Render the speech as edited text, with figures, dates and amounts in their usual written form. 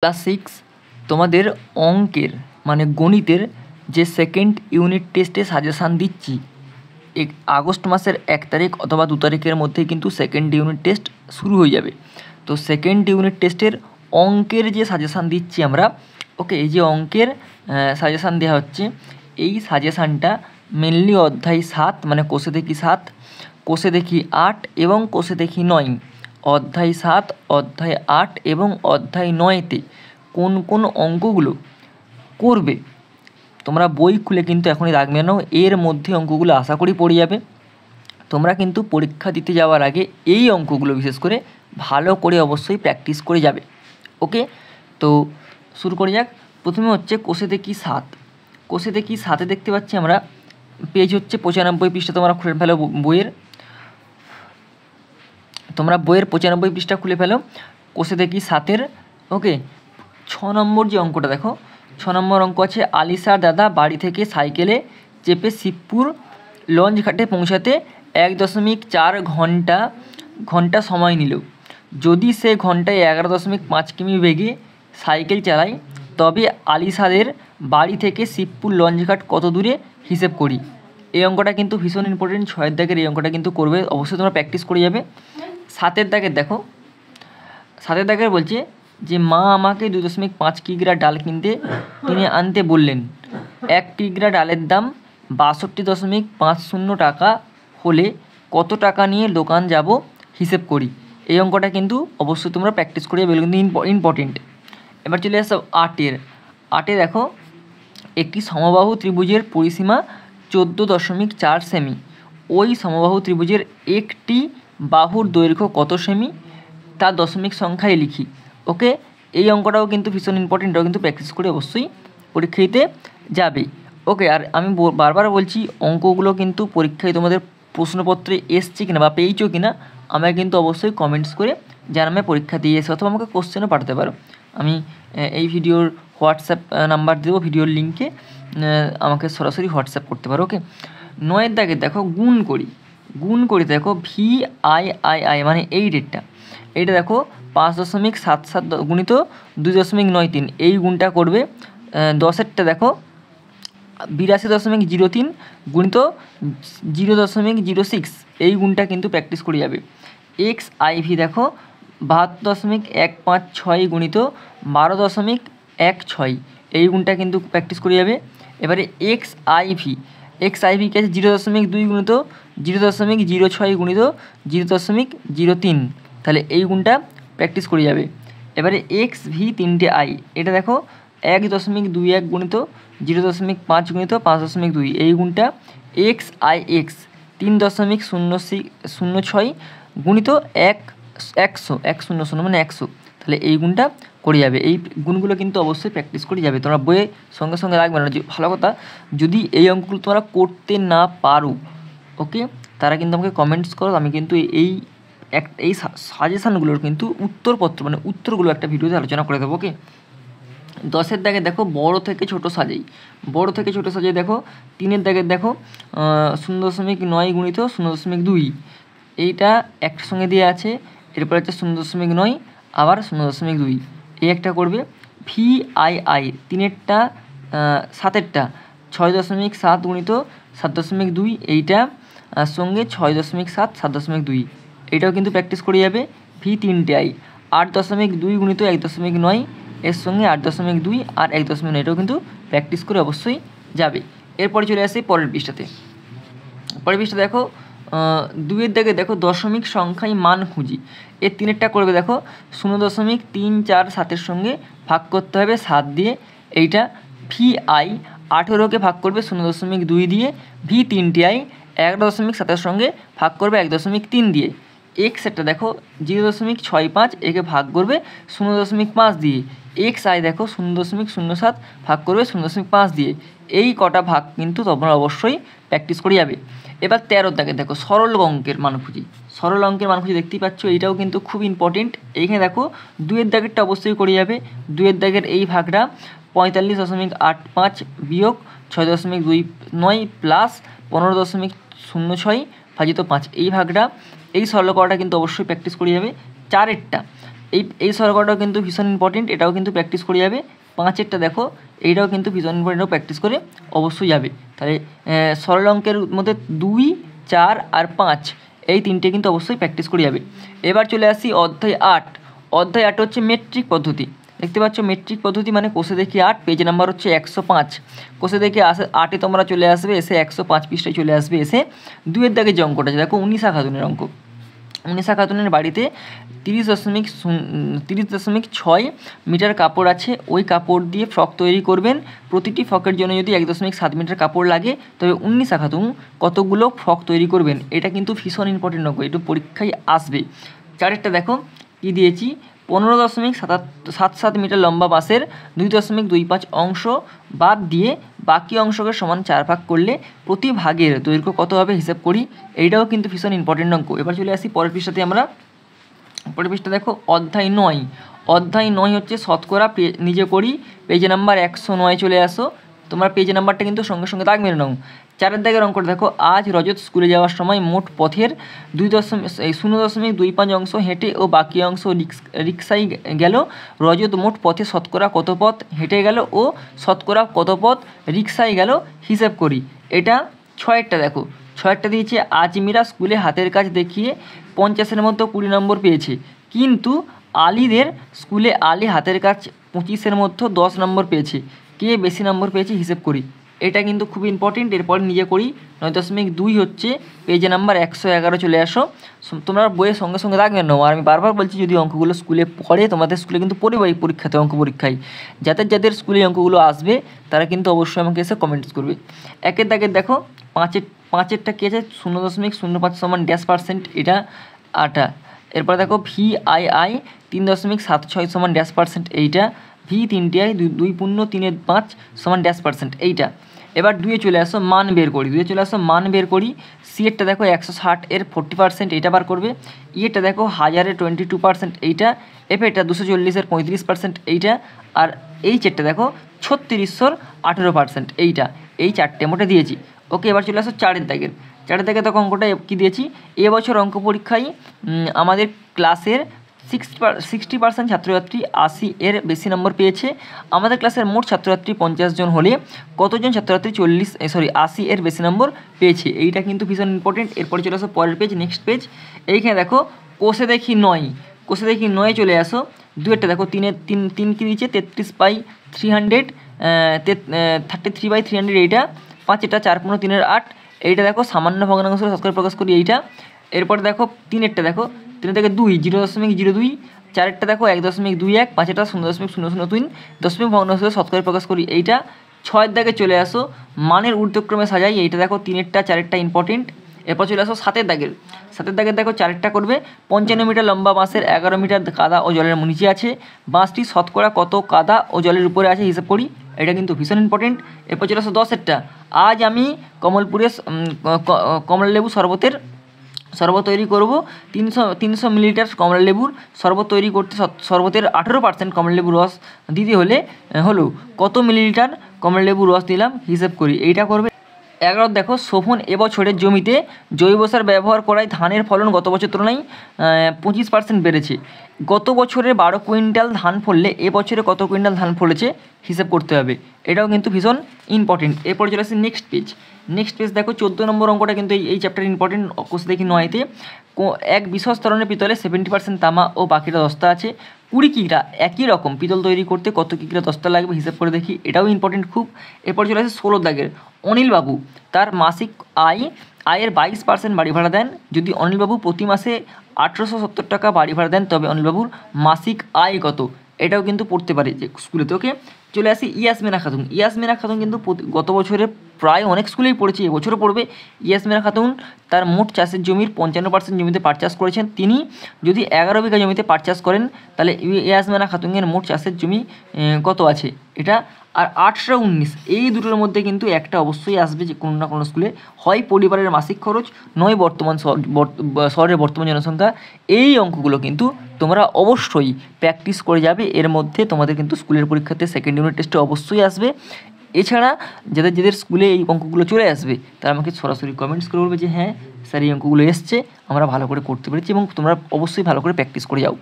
Class 6 তোমাদের অঙ্কের মানে গণিতের যে সেকেন্ড ইউনিট টেস্টে সাজেশান দিচ্ছি। আগস্ট মাসের 1 তারিখ অথবা 2 তারিখের মধ্যে কিন্তু সেকেন্ড ইউনিট টেস্ট শুরু হয়ে যাবে। তো সেকেন্ড ইউনিট টেস্টের অঙ্কের যে সাজেশান দিচ্ছি আমরা, ওকে, এই যে অঙ্কের সাজেশান দেওয়া হচ্ছে, এই সাজেশানটা মেনলি অধ্যায় 7 মানে কোষে দেখি 7, কোষে দেখি 8 এবং কোষে দেখি 9, অধ্যায় 7, অধ্যায় 8 এবং অধ্যায় 9তে কোন কোন অঙ্কগুলো করবে তোমরা বই খুলে কিন্তু এখনই রাখবে না, এর মধ্যে অঙ্কগুলো আশা করি পড়ে যাবে। তোমরা কিন্তু পরীক্ষা দিতে যাওয়ার আগে এই অঙ্কগুলো বিশেষ করে ভালো করে অবশ্যই প্র্যাকটিস করে যাবে। ওকে, তো শুরু করা যাক। প্রথমে হচ্ছে কোষে দেখি 7। কোষে দেখি 7-এ দেখতে পাচ্ছি আমরা পেজ হচ্ছে 95 পৃষ্ঠা। তোমরা খুলে ফেলো বইয়ের, তোমরা বইয়ের 95 পৃষ্ঠা খুলে ফেলো। কোষে দেখি 7-এর ওকে 6 নম্বর যে অঙ্কটা দেখো, 6 নম্বর অঙ্ক আছে, আলিশার দাদা বাড়ি থেকে সাইকেলে চেপে শিবপুর লঞ্চ ঘাটে পৌঁছাতে 1.4 ঘন্টা সময় নিল। যদি সে ঘন্টায় 11.5 কিমি বেগে সাইকেল চালায়, তবে আলিশাদের বাড়ি থেকে শিবপুর লঞ্চ ঘাট কত দূরে হিসেব করি। এই অঙ্কটা কিন্তু ভীষণ ইম্পর্টেন্ট। 6 দাগের এই অঙ্কটা কিন্তু করবে, অবশ্যই তোমরা প্র্যাকটিস করে যাবে। 7 দাগের দেখো, 7 দাগের বলছে যে মা আমাকে 2.5 কিগ্রা ডাল কিনে আনতে বললেন। 1 কিগ্রা ডালের দাম 62.50 টাকা হলে কত টাকা নিয়ে দোকান যাব হিসেব করি। এই অঙ্কটা কিন্তু অবশ্যই তোমরা প্র্যাকটিস করে যাবে, কিন্তু ইম্পর্টেন্ট। এবার চলে আসো 8-এ দেখো, একটি সমবাহু ত্রিভুজের পরিসীমা 14.4 সেমি। ওই সমবাহু ত্রিভুজের একটি বাহুর দৈর্ঘ্য কত সেমি তা দশমিক সংখ্যায় লিখি। ওকে, এই অঙ্কটাও কিন্তু ভীষণ ইম্পর্টেন্ট, এটাও কিন্তু প্র্যাকটিস করে অবশ্যই পরীক্ষা দিতে যাবে। ওকে, আর আমি বারবার বলছি, অঙ্কগুলো কিন্তু পরীক্ষায় তোমাদের প্রশ্নপত্রে এসছে কিনা বা পেয়েছো কিনা আমাকে কিন্তু অবশ্যই কমেন্টস করে জানাবে পরীক্ষা দিয়ে এসে, অথবা আমাকে কোশ্চেনও পাঠাতে পারো। আমি এই ভিডিওর হোয়াটসঅ্যাপ নাম্বার দেবো, ভিডিওর লিঙ্কে আমাকে সরাসরি হোয়াটসঅ্যাপ করতে পারো। ওকে, 9 দাগে দেখো গুণ করি দেখো VIII মানে এই ডেটটা, এইটা দেখো 5.77 গুণিত 2.93, এই গুণটা করবে। 10-এরটা দেখো 82.03 গুণিত 0.06, এই গুণটা কিন্তু প্র্যাকটিস করে যাবে। XIV দেখো 72.156 গুণিত 12.16, এই গুণটা কিন্তু প্র্যাকটিস করে যাবে। এবারে XIV কে আছে 0.2 গুণিত 0.06 গুণিত 0.03, তাহলে এই গুণটা প্র্যাকটিস করে যাবে। এবারে XV 3I, এটা দেখো 1.21 গুণিত 0.5 গুণিত 5.2, এই গুণটা। XIX 3.06 গুণিত 100 মানে 100, তাহলে এই গুণটা করে যাবে। এই গুণগুলো কিন্তু অবশ্যই প্র্যাকটিস করে যাবে, তোমরা বইয়ে সঙ্গে সঙ্গে রাখবে না। ভালো কথা, যদি এই অঙ্কগুলো তোমরা করতে না পারো, ওকে, তারা কিন্তু আমাকে কমেন্টস করো, আমি কিন্তু এই সাজেশানগুলোর কিন্তু উত্তরপত্র মানে উত্তরগুলো একটা ভিডিওতে আলোচনা করে দেবো। ওকে, 10-এর দাগে দেখো বড় থেকে ছোট সাজাই দেখো 3-এর দাগে দেখো 0.9 গুণিত 0.2, এইটা একটা সঙ্গে দিয়ে আছে, এরপর হচ্ছে 0.9 আবার 0.2, এই একটা করবে। VII 3-এরটা 7-এরটা 6.7 গুণিত 7.2, এইটা সঙ্গে 6.7 7.2, এইটাও কিন্তু প্র্যাকটিস করে যাবে। V3I 8.2 গুণিত 1.9, এর সঙ্গে 8.2 আর 1.9, এটাও কিন্তু প্র্যাকটিস করে অবশ্যই যাবে। এরপরে চলে আসি পরের পৃষ্ঠাতে। দেখো 2-এর দাগে দেখো দশমিক সংখ্যায় মান খুঁজি, এর 3-এরটা করবে দেখো 0.347-এর সঙ্গে ভাগ করতে হবে 7 দিয়ে, এইটা। VI 18কে ভাগ করবে 0.2 দিয়ে, V3I 1.7-এর সঙ্গে ভাগ করবে 1.3 দিয়ে। X এটা দেখো 0.65, একে ভাগ করবে 0.5 দিয়ে। XI দেখো 0.07 ভাগ করবে 0.5 দিয়ে। এই কটা ভাগ কিন্তু তোমরা অবশ্যই প্র্যাকটিস করে যাবে। এবার 13 দাগে দেখো সরল অঙ্কের মান খুঁজি, দেখতেই পাচ্ছ, এইটাও কিন্তু খুব ইম্পর্টেন্ট। এইখানে দেখো 2-এর দাগেরটা অবশ্যই করে যাবে। 2-এর দাগের এই ভাগটা 45.85 বিয়োগ 6.29 প্লাস 15.06 ভাজিত 5, এই ভাগটা, এই সরল করাটা কিন্তু অবশ্যই প্র্যাকটিস করে যাবে। 4-এরটা এই সরকারটাও কিন্তু ভীষণ ইম্পর্টেন্ট, এটাও কিন্তু প্র্যাকটিস করে যাবে। 5-এরটা দেখো, এইটাও কিন্তু ভীষণ ইম্পর্টেন্ট, এটাও প্র্যাকটিস করে অবশ্যই যাবে। তাহলে সরল অঙ্কের মধ্যে 2, 4 আর 5 এই তিনটে কিন্তু অবশ্যই প্র্যাকটিস করে যাবে। এবার চলে আসি অধ্যায় 8। অধ্যায় 8 হচ্ছে মেট্রিক পদ্ধতি। দেখতে পাচ্ছ মেট্রিক পদ্ধতি মানে কোষে দেখি 8, পেজ নাম্বার হচ্ছে 105। কোষে দেখে 8-এ তোমরা চলে আসবে, এসে 105 পৃষ্ঠায় চলে আসবে, এসে 2-এর দাগে যে অঙ্কটা আছে দেখো, উনিশা খাতুনের অঙ্ক। উনিশা খাতুনের বাড়িতে 30.6 মিটার কাপড় আছে, ওই কাপড় দিয়ে ফ্রক তৈরি করবেন। প্রতিটি ফ্রকের জন্য যদি 1.7 মিটার কাপড় লাগে, তবে উনিশা খাতুন কতগুলো ফ্রক তৈরি করবেন। এটা কিন্তু ভীষণ ইম্পর্টেন্ট অঙ্ক, একটু পরীক্ষায় আসবে। 4-এরটা দেখো কী দিয়েছি, 15.77 মিটার লম্বা বাঁশের 2.25 অংশ বাদ দিয়ে বাকি অংশকে সমান 4 ভাগ করলে প্রতি ভাগের দৈর্ঘ্য কত হবে হিসাব করি। এইটাও কিন্তু ভীষণ ইম্পর্টেন্ট অঙ্ক। এবার চলে আসি পরের পৃষ্ঠাতে আমরা। পরের পৃষ্ঠা দেখো অধ্যায় 9। অধ্যায় 9 হচ্ছে শতকরা নিজে করি, পেজ নাম্বার 109 চলে আসো। তোমরা পেজ নাম্বারটা কিন্তু সঙ্গে সঙ্গে দাগ মেরে নাও। 4-এর দাগের অঙ্কটা দেখো, আজ রজত স্কুলে যাওয়ার সময় মোট পথের 0.25 অংশ হেঁটে ও বাকি অংশ রিক্সায় গেল। রজত মোট পথে শতকরা কত পথ হেঁটে গেল ও শতকরা কত পথ রিক্সায় গেল হিসেব করি। এটা 6-এরটা দেখো, 6-এরটা দিয়েছে, আজমিরা স্কুলে হাতের কাজ দেখিয়ে 50-এর মধ্যে 20 নম্বর পেয়েছে, কিন্তু আলীদের স্কুলে আলী হাতের কাজ 25-এর মধ্যে 10 নম্বর পেয়েছে, কে বেশি নম্বর পেয়েছে হিসেব করি। এটা কিন্তু খুব ইম্পর্টেন্ট। এরপরে নিজে করি 9.2 হচ্ছে পেজ নাম্বার 111 চলে আসো। তোমরা বইয়ের সঙ্গে সঙ্গে রাখবেন না, আর আমি বারবার বলছি যদি অঙ্কগুলো স্কুলে পড়ে, তোমাদের স্কুলে কিন্তু পড়বে এই পরীক্ষাতে, অঙ্ক পরীক্ষায় যাদের স্কুলে অঙ্কগুলো আসবে তারা কিন্তু অবশ্যই আমাকে এসে কমেন্টস করবে। 1-এর দাগের দেখো 5-এরটা কী আছে, 0.05 সমান %, এটা 8। এরপর দেখো VII 3.76 সমান %, এইটা V3I 2.3 সমান %, এইটা। এবার 2-এ চলে আসো, মান বের করি। 2-এ চলে আসো, মান বের করি। C-এরটা দেখো 160 এর 40%, এইটা বার করবে। E-এরটা দেখো 1000-এর 22%, এইটা। F-এরটা 240 এর 35%, এইটা। আর H-এরটা দেখো 3600-র 18%, এইটা। এই 4টে মোটে দিয়েছি। ওকে, এবার চলে আসো 4-এর দাগের। 4-এর দাগে দেখো অঙ্কটা কী দিয়েছি, এবছর অঙ্ক পরীক্ষায় আমাদের ক্লাসের 60% ছাত্রছাত্রী 80 এর বেশি নম্বর পেয়েছে। আমাদের ক্লাসের মোট ছাত্রছাত্রী 50 জন হলে কতজন ছাত্রছাত্রী 80 এর বেশি নম্বর পেয়েছে। এইটা কিন্তু ভীষণ ইম্পর্টেন্ট। এরপরে চলে আসো পরের পেজ, নেক্সট পেজ। এইখানে দেখো কোষে দেখি 9। কোষে দেখি 9 চলে আসো। 2-এরটা দেখো 3 কী দিয়েছে, 33/300, 33/300, এইটা। 5-এটা 4×3 8, এইটা দেখো সামান্য ভগ্নাংশ শতকরা প্রকাশ করি, এইটা। এরপরে দেখো 3-এরটা দেখো, 3 থেকে 2 0.02, 4-এরটা দেখো 1.21, 5-এটা 0.003 দশমিক ভগ্নাংশ শতকরা প্রকাশ করি, এইটা। 6-এর দাগে চলে আসো, মানের ঊর্ধ্বক্রমে সাজাই, এইটা দেখো 3-এরটা 4-এরটা ইম্পর্টেন্ট। এরপর চলে আসো 7-এর দাগের। 7-এর দাগের দেখো 4-এরটা করবে, 55 মিটার লম্বা বাঁশের 11 মিটার কাদা ও জলের নিচে আছে, বাঁশটি শতকরা কত কাদা ও জলের উপরে আছে হিসাব করি। এটা কিন্তু ভীষণ ইম্পর্টেন্ট। এরপর চলে আসো 10-এরটা, আজ আমি কমলপুরে কমলালেবু শরবত তৈরি করব। 300 মিলিলিটার কমলালেবুর শরবত তৈরি করতে শরবতের 18% কমলালেবুর রস দিতে হলে কত মিলিলিটার কমলালেবুর রস দিলাম হিসেব করি। এইটা করবে। 11 দেখো, শোভন এবছরের জমিতে জৈব সার ব্যবহার করায় ধানের ফলন গত বছর তুলনায় 25% বেড়েছে। গত বছরে 12 কুইন্টাল ধান ফললে এবছরে কত কুইন্টাল ধান ফলেছে হিসাব করতে হবে। এটাও কিন্তু ভীষণ ইম্পর্টেন্ট। এরপর চলে আসছে নেক্সট পেজ। নেক্সট পেজ দেখো 14 নম্বর অঙ্কটা কিন্তু এই চ্যাপ্টার ইম্পর্টেন্ট। কোষ দেখি 9-তে, এক বিশেষ ধরনের পিতলে 70% তামা ও বাকিটা দস্তা আছে। 20 কিগ্রা একই রকম পিতল তৈরি করতে কত কিগ্রা দস্তা লাগবে হিসাব করে দেখি। এটাও ইম্পর্টেন্ট খুব। এরপর চলে আসে 16 দাগের, অনিলবাবু তার মাসিক আয়ের 22% বাড়ি ভাড়া দেন। যদি অনিলবাবু প্রতি মাসে 1870 টাকা বাড়ি ভাড়া দেন, তবে অনিলবাবুর মাসিক আয় কত। এটাও কিন্তু পড়তে পারে যে স্কুলেতে। ওকে, চলে আসি ইয়াসমিনা খাতুন। ইয়াসমিনা খাতুন কিন্তু গত বছরে প্রায় অনেক স্কুলেই পড়েছে, এবছরও পড়বে। ইয়াসমিনা খাতুন তার মোট চাষের জমির 55% জমিতে পাট চাষ করেছেন। তিনি যদি 11 বিঘা জমিতে পাট চাষ করেন, তাহলে ইয়াসমিনা খাতুনের মোট চাষের জমি কত আছে, এটা। আর 18-19 এই দুটোর মধ্যে কিন্তু একটা অবশ্যই আসবে, যে কোনো না কোনো স্কুলে, হয় পরিবারের মাসিক খরচ, নয় শহরের বর্তমান জনসংখ্যা। এই অঙ্কগুলো কিন্তু তোমরা অবশ্যই প্র্যাকটিস করে যাবে। এর মধ্যে তোমাদের কিন্তু স্কুলের পরীক্ষাতে সেকেন্ড ইউনিট টেস্টে অবশ্যই আসবে। এছাড়া যাদের স্কুলে এই অঙ্কগুলো চলে আসবে, তারা আমাকে সরাসরি কমেন্টস করে বলবে যে হ্যাঁ স্যার এই অঙ্কগুলো এসছে, আমরা ভালো করে করতে পেরেছি, এবং তোমরা অবশ্যই ভালো করে প্র্যাকটিস করে যাও।